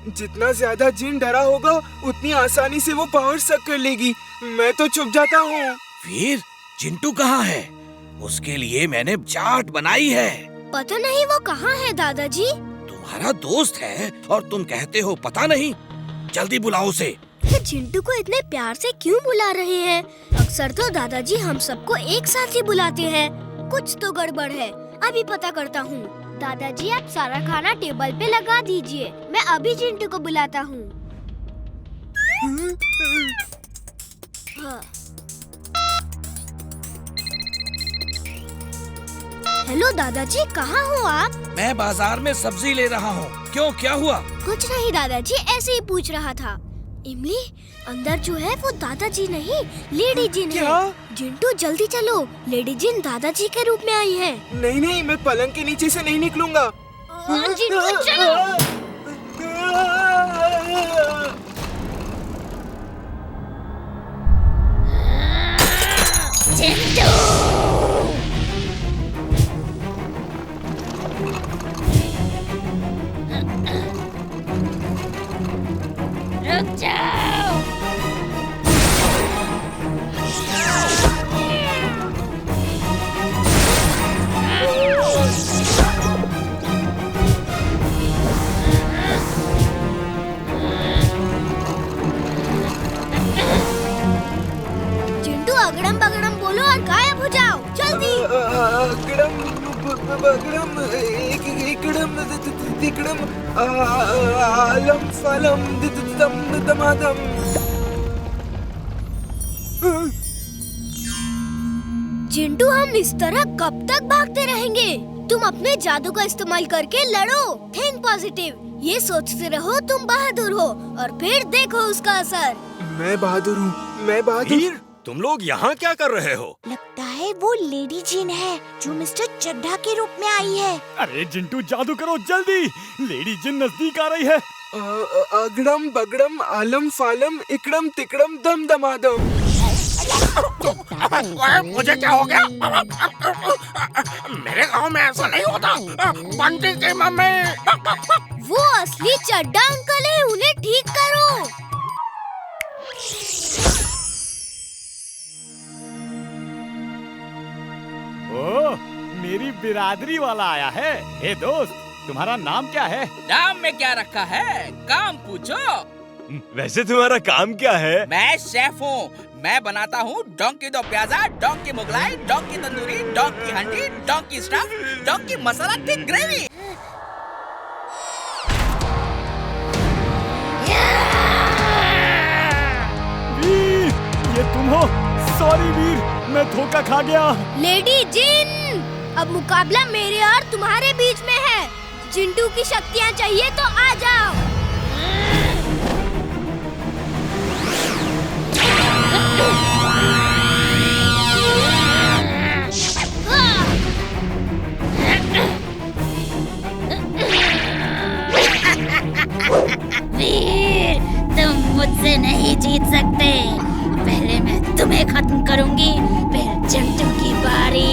जितना ज्यादा जिन डरा होगा उतनी आसानी से वो पावर सक कर लेगी। मैं तो छुप जाता हूँ। वीर, चिंटू कहाँ है? उसके लिए मैंने चाट बनाई है। पता नहीं वो कहाँ है दादाजी। तुम्हारा दोस्त है और तुम कहते हो पता नहीं। जल्दी बुलाओ उसे। ये चिंटू को इतने प्यार से क्यों बुला रहे हैं? अक्सर तो दादाजी हम सबको एक साथ ही बुलाते हैं। कुछ तो गड़बड़ है, अभी पता करता हूँ। दादाजी आप सारा खाना टेबल पे लगा दीजिए, मैं अभी चिंटू को बुलाता हूँ। हाँ। हेलो दादाजी, कहाँ हो आप? मैं बाजार में सब्जी ले रहा हूँ। क्यों, क्या हुआ? कुछ नहीं दादाजी, ऐसे ही पूछ रहा था। इमली, अंदर जो है वो दादाजी नहीं लेडी जिन है। क्या? जिंटू जल्दी चलो, लेडी जिन दादाजी के रूप में आई है। नहीं नहीं, मैं पलंग के नीचे से नहीं निकलूंगा। जिंटू चलो। जिंटू रुक जाओ। जिंटू अगड़म बगड़म बोलो और गायब हो जाओ, जल्दी। अगड़म बगड़म इकड़म तिकड़म आलम फलम दम दमादम। जिंटू हम इस तरह कब तक भागते रहेंगे? तुम अपने जादू का इस्तेमाल करके लड़ो। थिंक पॉजिटिव, ये सोचते रहो तुम बहादुर हो और फिर देखो उसका असर। मैं बहादुर हूँ, मैं बहादुर। वीर, तुम लोग यहाँ क्या कर रहे हो? लगता है वो लेडी जिन है जो मिस्टर चड्ढा के रूप में आई है। अरे जिंटू जादू करो जल्दी, लेडी जिन नजदीक आ रही है। अगड़म बगड़म आलम फालम इकड़म तिकड़म दम दमादम। मुझे क्या हो गया? मेरे गांव में ऐसा नहीं होता। बंटी की मम्मी। वो असली चड्ढा अंकल है, उन्हें ठीक करो। ओह, मेरी बिरादरी वाला आया है। हे दोस्त, तुम्हारा नाम क्या है? नाम में क्या रखा है, काम पूछो। वैसे तुम्हारा काम क्या है? मैं शेफ हूँ। मैं बनाता हूँ donkey do pyaza, donkey Mughlai, donkey tandoori, donkey handi, donkey stuff, donkey masala की ग्रेवी। वीर, ये तुम हो? सॉरी वीर, मैं धोखा खा गया। लेडी जिन, अब मुकाबला मेरे और तुम्हारे बीच में है। जिंटू की शक्तियाँ चाहिए तो आ जाओ। वीर, तुम मुझसे नहीं जीत सकते। पहले मैं तुम्हें खत्म करूंगी, फिर चिंटू की बारी।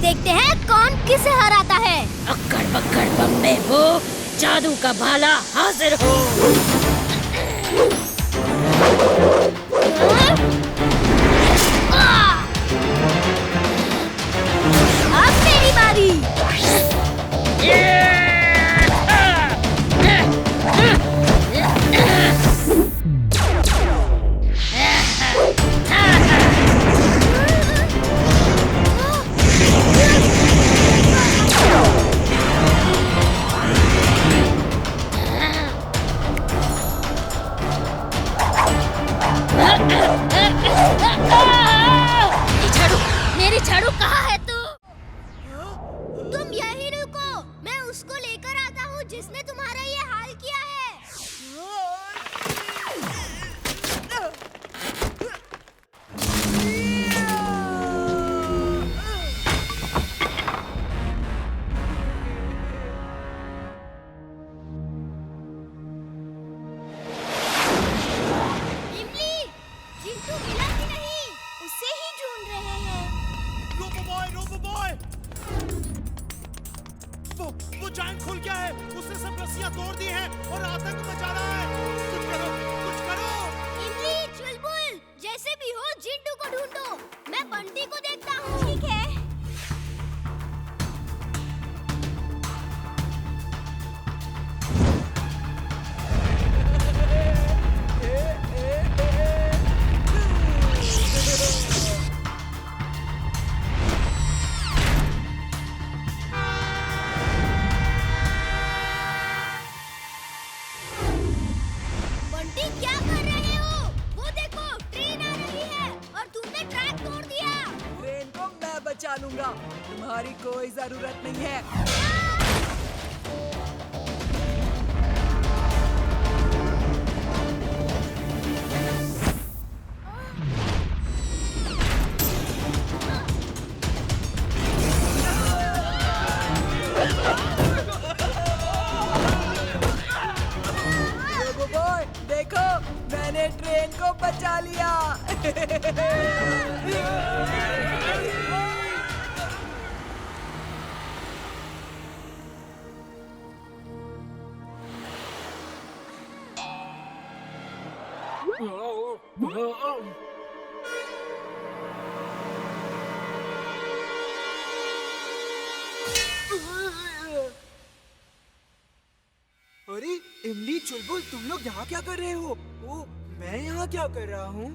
देखते हैं कौन किसे हराता है। अक्कड़ बक्कड़ बम्बे हो, जादू का भाला हाजिर हो। अब मेरी वो जायंट खुल गया है, उसने सब रस्सियां तोड़ दी हैं और आतंक मचा रहा है। कुछ करो, कुछ करो। इमली, चुलबुल, जैसे भी हो जिंटू को ढूंढो। मैं बंटी को देखता हूँ। ठीक है। बंटी क्या कर रहे हो? वो देखो ट्रेन आ रही है और तुमने ट्रैक तोड़ दिया। ट्रेन को मैं बचा लूंगा, तुम्हारी कोई जरूरत नहीं है। रोबोबॉय, देखो मैंने ट्रेन को बचा लिया। अरे इमली, चुलबुल, तुम लोग यहाँ क्या कर रहे हो? ओ, मैं यहाँ क्या कर रहा हूँ?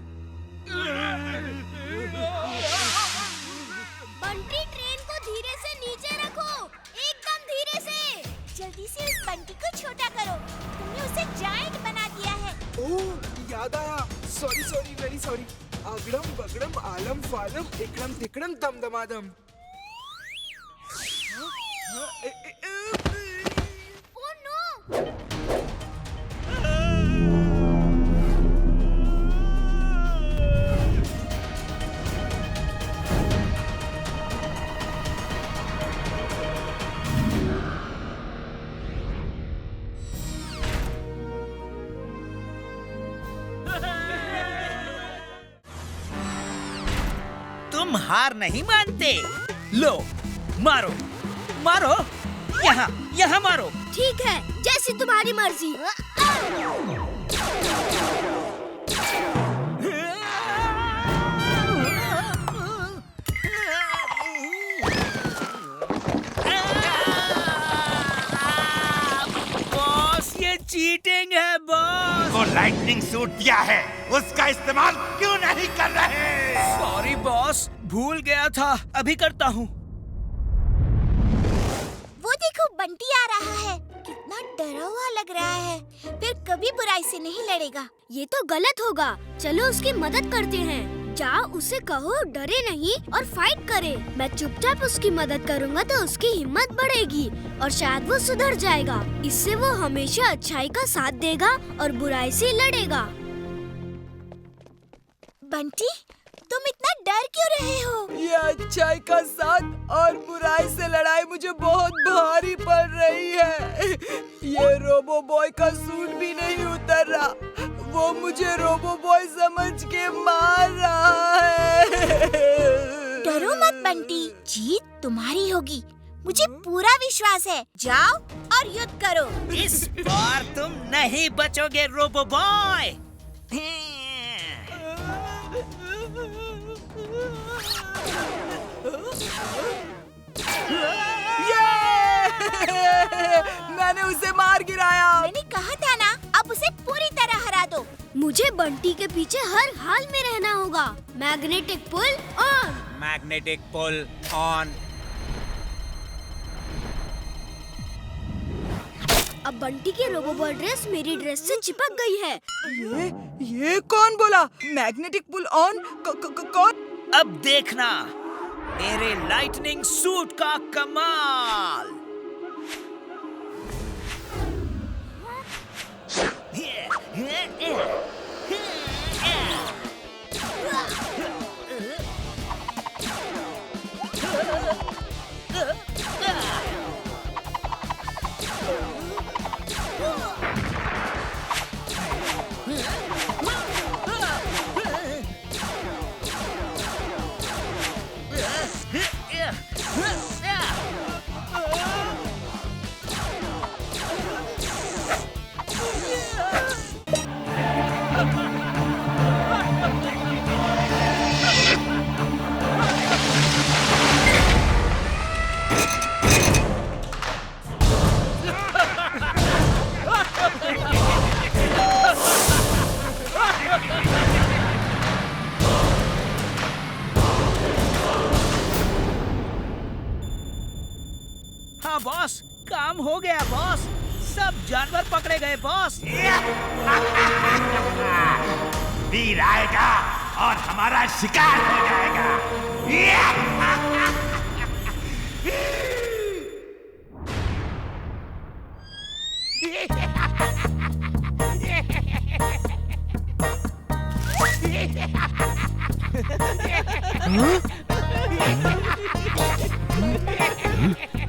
बंटी, ट्रेन को धीरे से नीचे रखो, एकदम धीरे से। जल्दी से इस बंटी को छोटा करो, तुमने उसे जायंट बना दिया है। ओह, याद आया। Sorry sorry, very sorry. अगड़म बगड़म आलम फालम इकड़म तिकड़म दम दमादम। Oh no! तुम हार नहीं मानते? लो, मारो, मारो, यहाँ, यहाँ मारो। ठीक है, जैसी तुम्हारी मर्जी। बॉस, ये चीटिंग है बॉस। वो लाइटनिंग सूट दिया है, उसका इस्तेमाल क्यों नहीं कर रहे? सॉरी बॉस, भूल गया था, अभी करता हूँ। वो देखो बंटी आ रहा है, कितना डरा हुआ लग रहा है, फिर कभी बुराई से नहीं लड़ेगा। ये तो गलत होगा। चलो उसकी मदद करते हैं। जाओ उसे कहो डरे नहीं और फाइट करे। मैं चुपचाप उसकी मदद करूँगा तो उसकी हिम्मत बढ़ेगी और शायद वो सुधर जाएगा। इससे वो हमेशा अच्छाई का साथ देगा और बुराई से लड़ेगा। बंटी, तुम इतना डर क्यों रहे हो? ये अच्छाई का साथ और बुराई से लड़ाई मुझे बहुत भारी पड़ रही है। ये रोबो बॉय का सूट भी नहीं उतर रहा, वो मुझे रोबो बॉय समझ के मार रहा है। डरो मत बंटी, जीत तुम्हारी होगी, मुझे पूरा विश्वास है। जाओ और युद्ध करो। इस बार तुम नहीं बचोगे रोबो बॉय। मैंने उसे मार गिराया। मैंने कहा था ना, अब उसे पूरी तरह हरा दो। मुझे बंटी के पीछे हर हाल में रहना होगा। Magnetic pull on. Magnetic pull on. अब बंटी की रोबोबॉय ड्रेस मेरी ड्रेस से चिपक गई है। ये कौन बोला? Magnetic pull on? कौन? अब देखना मेरे लाइटनिंग सूट का कमाल। हाँ बॉस, काम हो गया बॉस। सब जानवर पकड़े गए बॉस। वीर आएगा और हमारा शिकार हो जाएगा।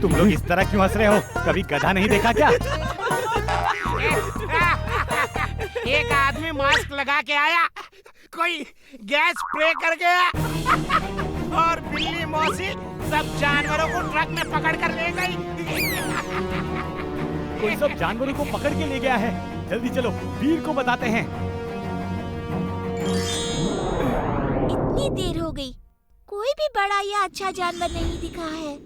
तुम लोग इस तरह क्यों हंस रहे हो? कभी गधा नहीं देखा क्या? एक आदमी मास्क लगा के आया, कोई गैस स्प्रे कर गया और बिल्ली मौसी सब जानवरों को ट्रक में पकड़ कर ले गई। कोई सब जानवरों को पकड़ के ले गया है। जल्दी चलो, वीर को बताते हैं। इतनी देर हो गई, कोई भी बड़ा या अच्छा जानवर नहीं दिखा है।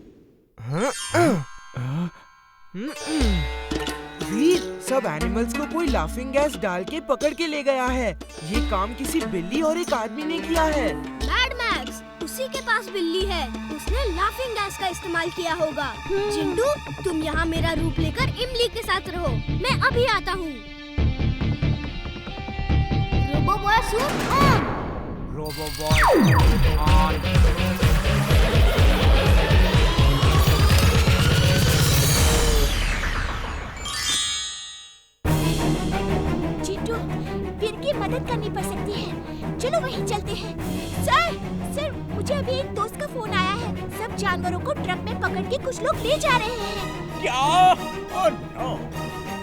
वीर, सब एनिमल्स को कोई लाफिंग गैस डाल के पकड़ के ले गया है। ये काम किसी बिल्ली और एक आदमी ने किया है। मैड मैक्स, उसी के पास बिल्ली है। उसने लाफिंग गैस का इस्तेमाल किया होगा। चिंटू, तुम यहाँ मेरा रूप लेकर इमली के साथ रहो। मैं अभी आता हूँ। Robo boy suit on. Robo boy on. Chintu, Veer की मदद करनी पड़ सकती है। चलो वहीं चलते हैं। सर, मुझे अभी एक दोस्त का फोन आया है। सब जानवरों को ट्रक में पकड़ के कुछ लोग ले जा रहे हैं। क्या? Oh no!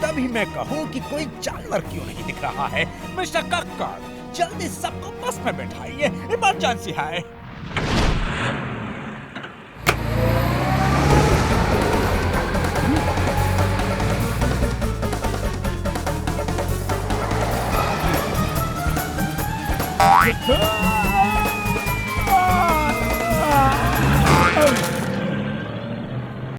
तभी मैं कहूँ कि कोई जानवर क्यों नहीं दिख रहा है। मिस्टर कक्कर, जल्दी सबको बस में बैठाइए, इमरजेंसी है।